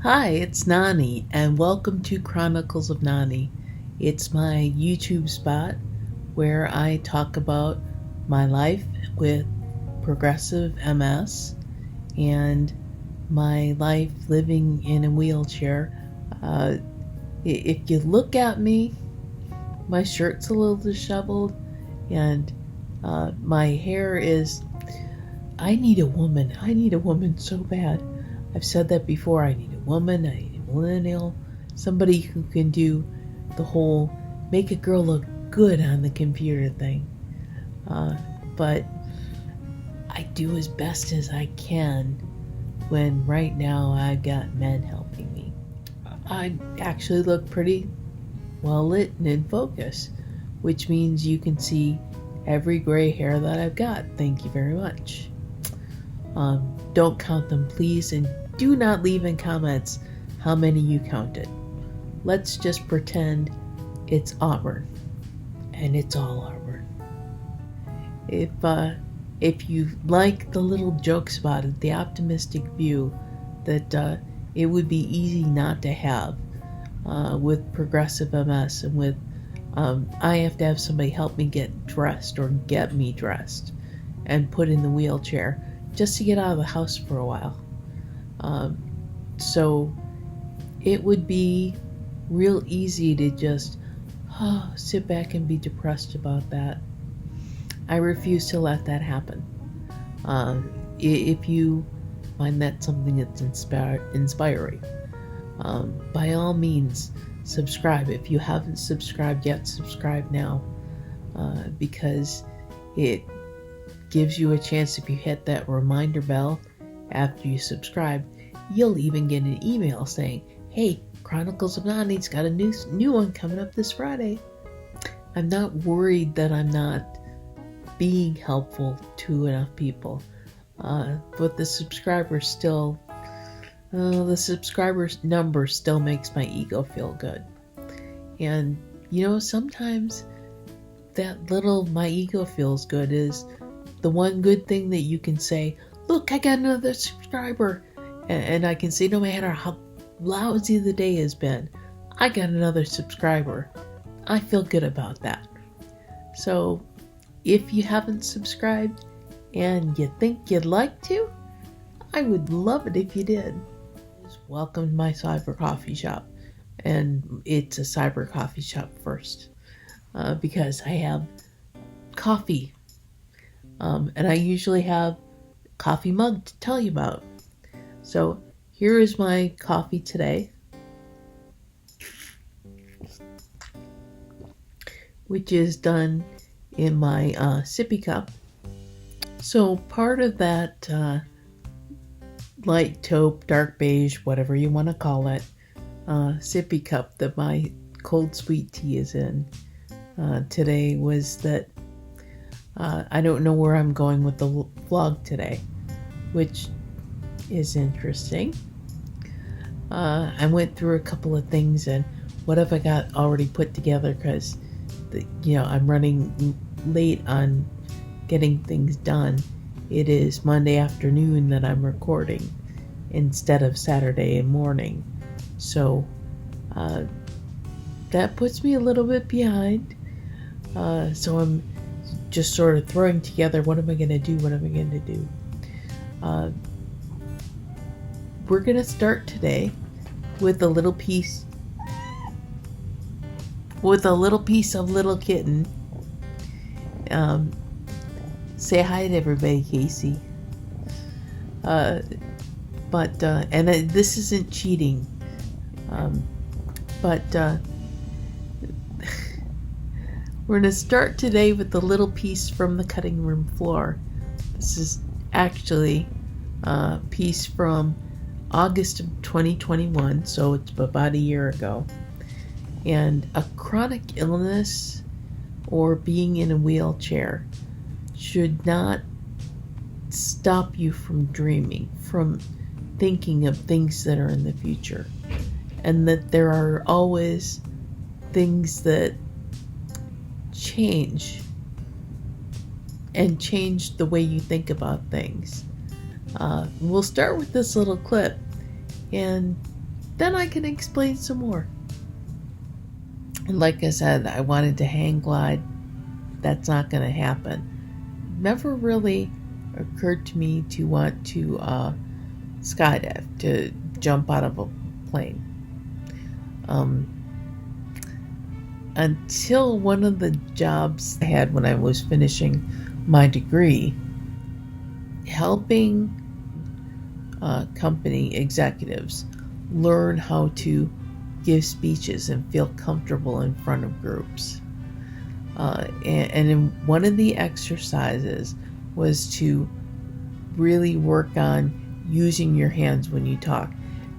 Hi, it's Nani, and welcome to Chronicles of Nani. It's my YouTube spot where I talk about my life with progressive MS and my life living in a wheelchair. If you look at me, my shirt's a little disheveled, and my hair is. I need a woman. I need a woman so bad. I've said that before. I need a woman. I need a millennial. Somebody who can do the whole make a girl look good on the computer thing. But I do as best as I can when right now I've got men helping me. I actually look pretty well lit and in focus, which means you can see every gray hair that I've got. Thank you very much. Don't count them, please, and do not leave in comments how many you counted. Let's just pretend it's auburn, and it's all auburn. If you like the little jokes about it, the optimistic view that it would be easy not to have with progressive MS and with I have to have somebody help me get dressed or get me dressed and put in the wheelchair just to get out of the house for a while. So it would be real easy to just sit back and be depressed about that. I refuse to let that happen. If you find that something that's inspiring, by all means, subscribe. If you haven't subscribed yet, subscribe now, because it gives you a chance. If you hit that reminder bell after you subscribe, you'll even get an email saying, hey, Chronicles of Nani's got a new one coming up this Friday. I'm not worried that I'm not being helpful to enough people, but the subscriber number still makes my ego feel good. And sometimes that little my ego feels good is the one good thing that you can say, look, I got another subscriber. And I can say, no matter how lousy the day has been, I got another subscriber. I feel good about that. So if you haven't subscribed and you think you'd like to, I would love it if you did. Welcome to my cyber coffee shop. And it's a cyber coffee shop first, because I have coffee. And I usually have a coffee mug to tell you about. So here is my coffee today, which is done in my sippy cup. So part of that light taupe, dark beige, whatever you want to call it, sippy cup that my cold sweet tea is in today was that I don't know where I'm going with the vlog today, which is interesting. I went through a couple of things and what have I got already put together because I'm running late on getting things done. It is Monday afternoon that I'm recording instead of Saturday morning, so that puts me a little bit behind. So I'm just sort of throwing together, what am I going to do? We're going to start today with a little piece of little kitten. Say hi to everybody, Casey. This isn't cheating. We're going to start today with the little piece from the cutting room floor. This is actually a piece from August of 2021, so it's about a year ago. And a chronic illness or being in a wheelchair should not stop you from dreaming, from thinking of things that are in the future, and that there are always things that change the way you think about things. We'll start with this little clip, and then I can explain some more. And like I said, I wanted to hang glide. That's not going to happen. Never really occurred to me to want to skydive, to jump out of a plane. Until one of the jobs I had when I was finishing my degree, helping company executives learn how to give speeches and feel comfortable in front of groups. And in one of the exercises was to really work on using your hands when you talk.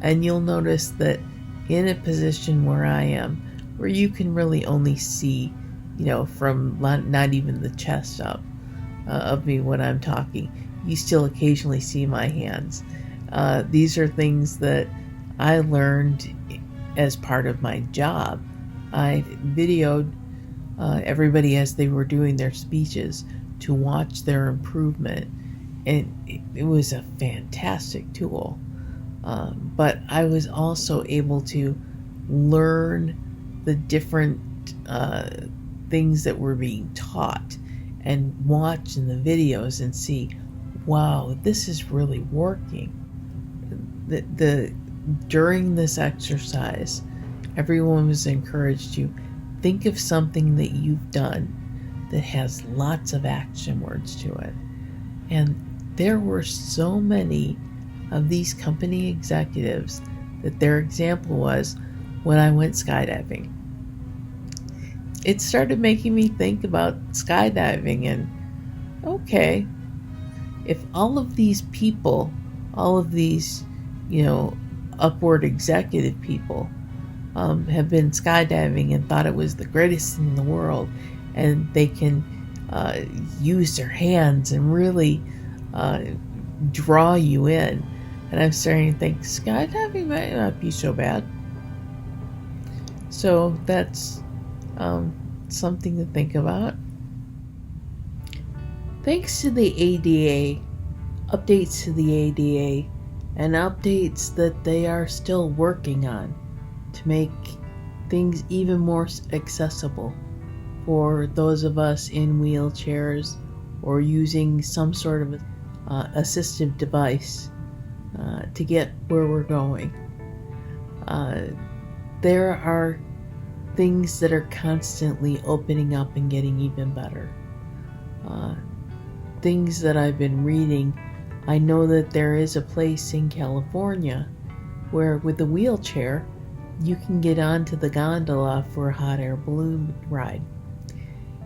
And you'll notice that in a position where I am, where you can really only see, from not even the chest up of me when I'm talking, you still occasionally see my hands. These are things that I learned as part of my job. I videoed everybody as they were doing their speeches to watch their improvement, and it was a fantastic tool. But I was also able to learn the different things that were being taught and watch in the videos and see, wow, this is really working. During this exercise, everyone was encouraged to think of something that you've done that has lots of action words to it. And there were so many of these company executives that their example was when I went skydiving. It started making me think about skydiving, and okay, if all of these people, all of these, upward executive people have been skydiving and thought it was the greatest thing in the world, and they can use their hands and really draw you in. And I'm starting to think skydiving might not be so bad. So that's something to think about. Thanks to the ADA, updates to the ADA, and updates that they are still working on to make things even more accessible for those of us in wheelchairs or using some sort of assistive device to get where we're going. There are things that are constantly opening up and getting even better. Things that I've been reading, I know that there is a place in California where with a wheelchair you can get onto the gondola for a hot air balloon ride.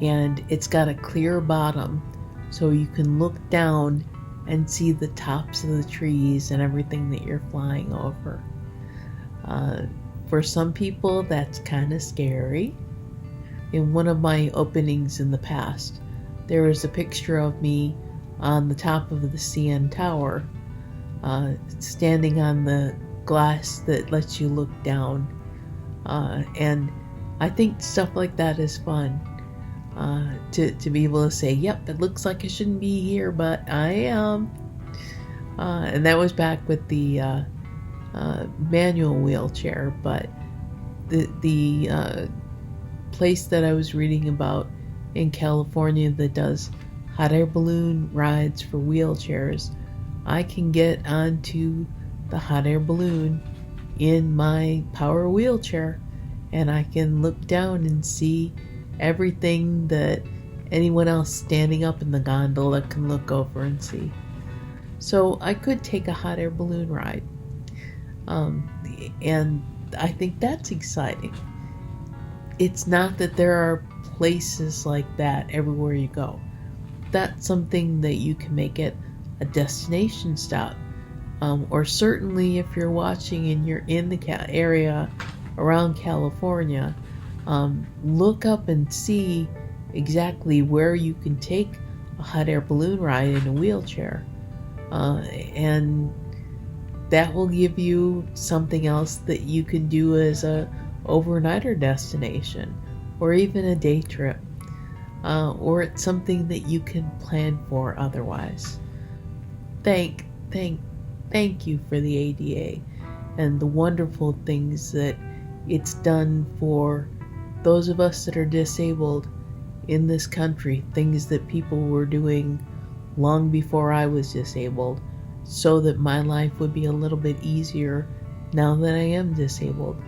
And it's got a clear bottom, so you can look down and see the tops of the trees and everything that you're flying over. For some people, that's kind of scary. In one of my openings in the past, there was a picture of me on the top of the CN Tower, standing on the glass that lets you look down. And I think stuff like that is fun. To be able to say, yep, it looks like I shouldn't be here, but I am. And that was back with the manual wheelchair, but the place that I was reading about in California that does hot air balloon rides for wheelchairs, I can get onto the hot air balloon in my power wheelchair, and I can look down and see everything that anyone else standing up in the gondola can look over and see. So I could take a hot air balloon ride. And I think that's exciting. It's not that there are places like that everywhere you go. That's something that you can make it a destination stop. Or certainly if you're watching and you're in the area around California, look up and see exactly where you can take a hot air balloon ride in a wheelchair. And that will give you something else that you can do as a overnighter destination, or even a day trip, or it's something that you can plan for otherwise. Thank you for the ADA and the wonderful things that it's done for those of us that are disabled in this country, things that people were doing long before I was disabled, so that my life would be a little bit easier now that I am disabled.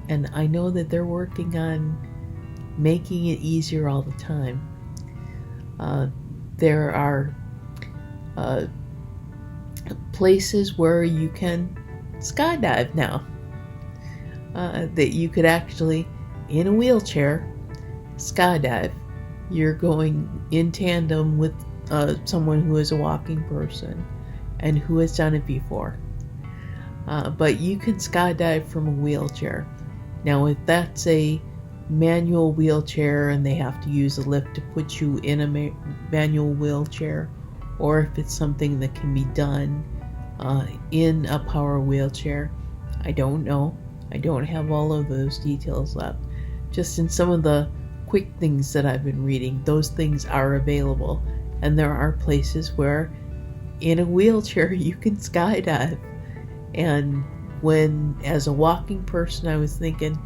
And I know that they're working on making it easier all the time. There are places where you can skydive now, that you could actually, in a wheelchair, skydive. You're going in tandem with someone who is a walking person and who has done it before. But you can skydive from a wheelchair. Now, if that's a manual wheelchair and they have to use a lift to put you in a manual wheelchair, or if it's something that can be done in a power wheelchair, I don't know. I don't have all of those details left. Just in some of the quick things that I've been reading, those things are available. And there are places where in a wheelchair you can skydive. And when, as a walking person, I was thinking,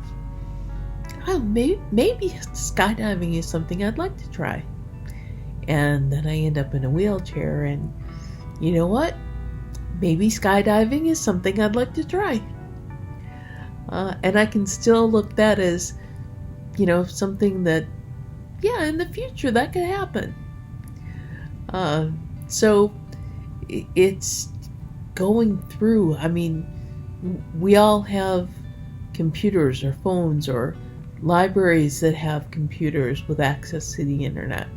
oh, maybe skydiving is something I'd like to try. And then I end up in a wheelchair, and you know what? Maybe skydiving is something I'd like to try. And I can still look that as, something that, yeah, in the future that could happen. So it's going through, we all have computers or phones or libraries that have computers with access to the internet.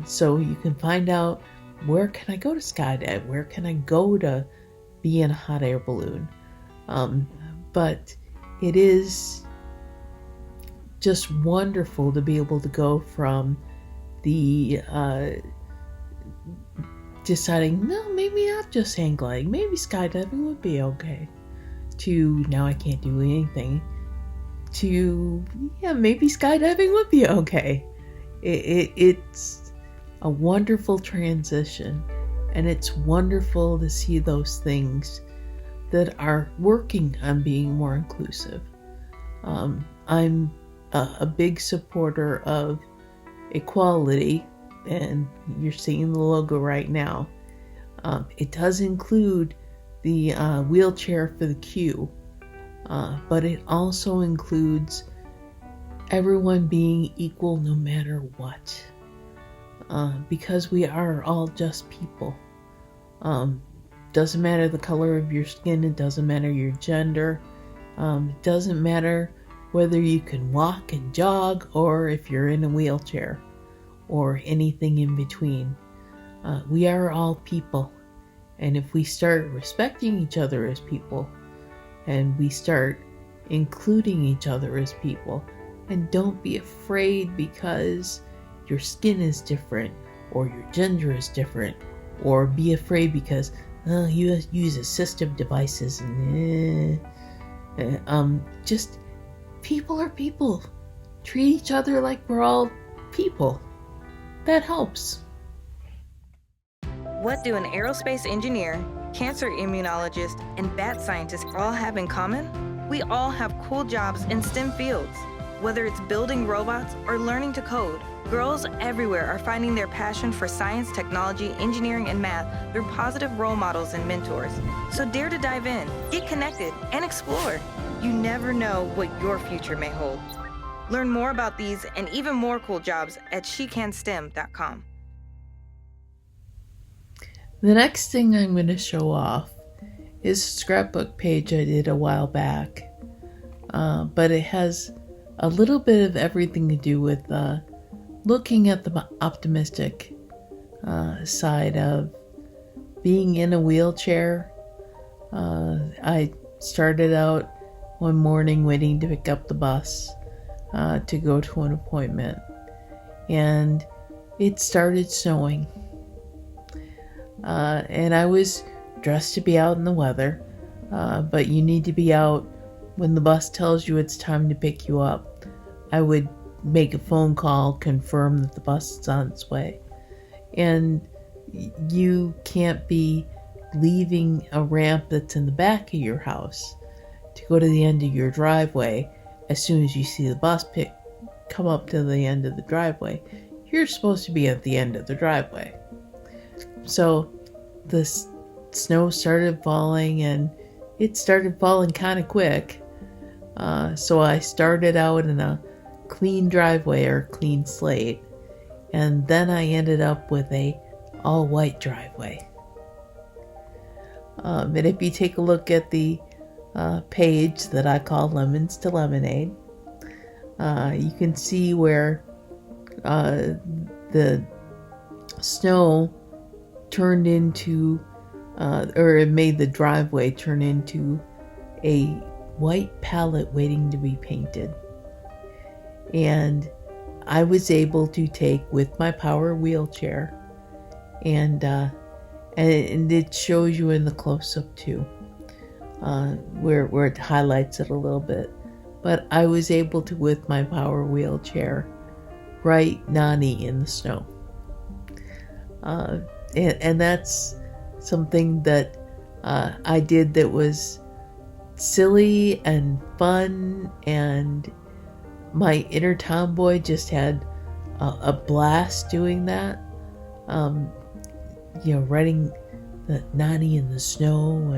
So you can find out, where can I go to skydive? Where can I go to be in a hot air balloon? But it is just wonderful to be able to go from the deciding, no, maybe not just hang gliding, maybe skydiving would be okay, to now I can't do anything, to, yeah, maybe skydiving would be okay. It's a wonderful transition, and it's wonderful to see those things that are working on being more inclusive. I'm a big supporter of equality, and you're seeing the logo right now. It does include the wheelchair for the queue, but it also includes everyone being equal no matter what, because we are all just people. Doesn't matter the color of your skin, it doesn't matter your gender, it doesn't matter whether you can walk and jog or if you're in a wheelchair or anything in between. We are all people, and if we start respecting each other as people, and we start including each other as people, and don't be afraid because your skin is different or your gender is different, or be afraid because you use assistive devices and just people are people. Treat each other like we're all people. That helps. What do an aerospace engineer, cancer immunologist, and bat scientist all have in common? We all have cool jobs in STEM fields. Whether it's building robots or learning to code, girls everywhere are finding their passion for science, technology, engineering, and math through positive role models and mentors. So dare to dive in, get connected, and explore. You never know what your future may hold. Learn more about these and even more cool jobs at shecanstem.com. The next thing I'm going to show off is a scrapbook page I did a while back, but it has a little bit of everything to do with looking at the optimistic side of being in a wheelchair. I started out one morning waiting to pick up the bus to go to an appointment, and it started snowing. And I was dressed to be out in the weather, but you need to be out when the bus tells you it's time to pick you up. I would make a phone call, confirm that the bus is on its way. And you can't be leaving a ramp that's in the back of your house to go to the end of your driveway, as soon as you see the bus come up to the end of the driveway, you're supposed to be at the end of the driveway. So the snow started falling, and it started falling kind of quick. So I started out in a clean driveway, or clean slate, and then I ended up with a all-white driveway. And if you take a look at the page that I call Lemons to Lemonade, you can see where the snow turned into, or it made the driveway turn into a white palette waiting to be painted. And I was able to take with my power wheelchair, and it shows you in the close-up too, where it highlights it a little bit. But I was able to, with my power wheelchair, write Nani in the snow. And that's something that I did that was silly and fun, and my inner tomboy just had a blast doing that. Writing the Nani in the snow,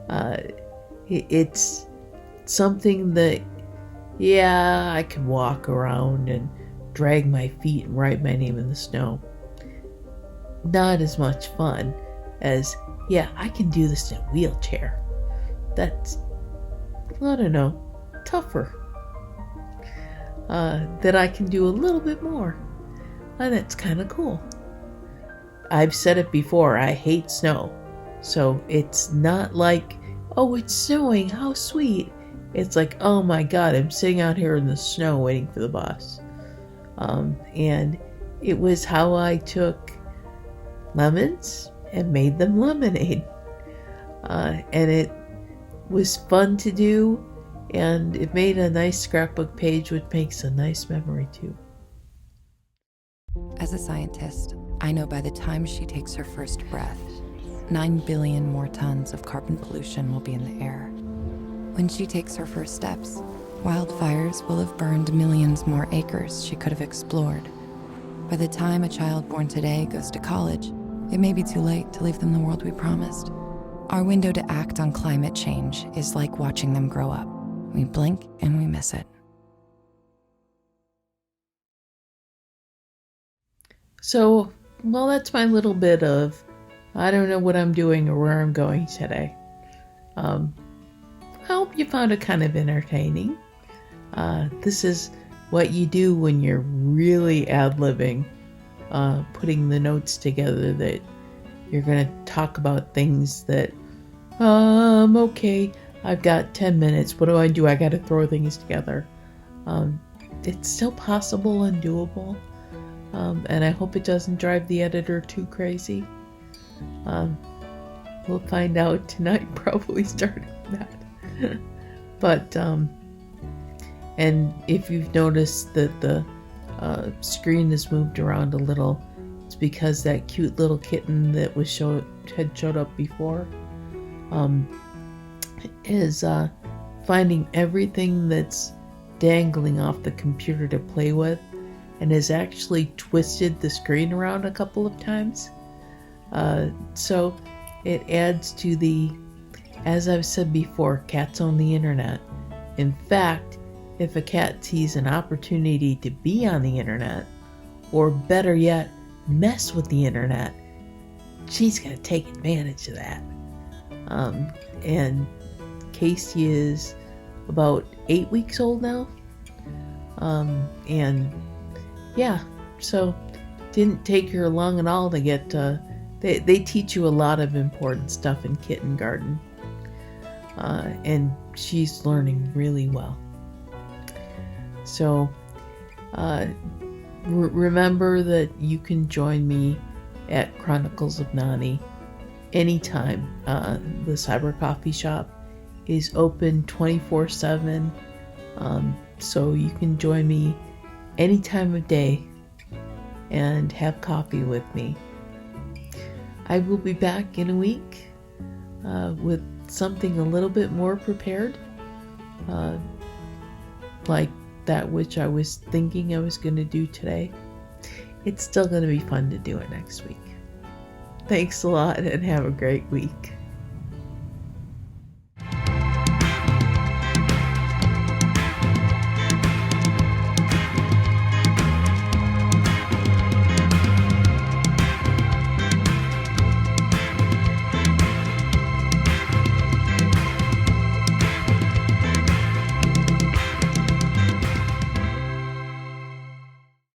and it's something that, I can walk around and drag my feet and write my name in the snow. Not as much fun as, I can do this in a wheelchair. That's, I don't know, tougher. That I can do a little bit more. And that's kind of cool. I've said it before, I hate snow. So it's not like, oh, it's snowing, how sweet. It's like, oh my God, I'm sitting out here in the snow waiting for the bus. And it was how I took lemons and made them lemonade. And it was fun to do, and it made a nice scrapbook page, which makes a nice memory too. As a scientist, I know by the time she takes her first breath, 9 billion more tons of carbon pollution will be in the air. When she takes her first steps, wildfires will have burned millions more acres she could have explored. By the time a child born today goes to college, it may be too late to leave them the world we promised. Our window to act on climate change is like watching them grow up. We blink and we miss it. So, that's my little bit of, I don't know what I'm doing or where I'm going today. I hope you found it kind of entertaining. This is what you do when you're really ad-libbing, putting the notes together that you're going to talk about things that, okay, I've got 10 minutes. What do? I got to throw things together. It's still possible and doable. And I hope it doesn't drive the editor too crazy. We'll find out tonight, probably starting that. But, and if you've noticed that the screen has moved around a little, it's because that cute little kitten that had showed up before is finding everything that's dangling off the computer to play with, and has actually twisted the screen around a couple of times. So it adds to the, as I've said before, cats own the internet. In fact, if a cat sees an opportunity to be on the internet, or better yet, mess with the internet, she's going to take advantage of that. And Casey is about 8 weeks old now. And so didn't take her long at all to get, they teach you a lot of important stuff in kindergarten. And she's learning really well. So remember that you can join me at Chronicles of Nani anytime. The Cyber Coffee Shop is open 24/7, so you can join me any time of day and have coffee with me. I will be back in a week with something a little bit more prepared, like that which I was thinking I was going to do today. It's still going to be fun to do it next week. Thanks a lot and have a great week.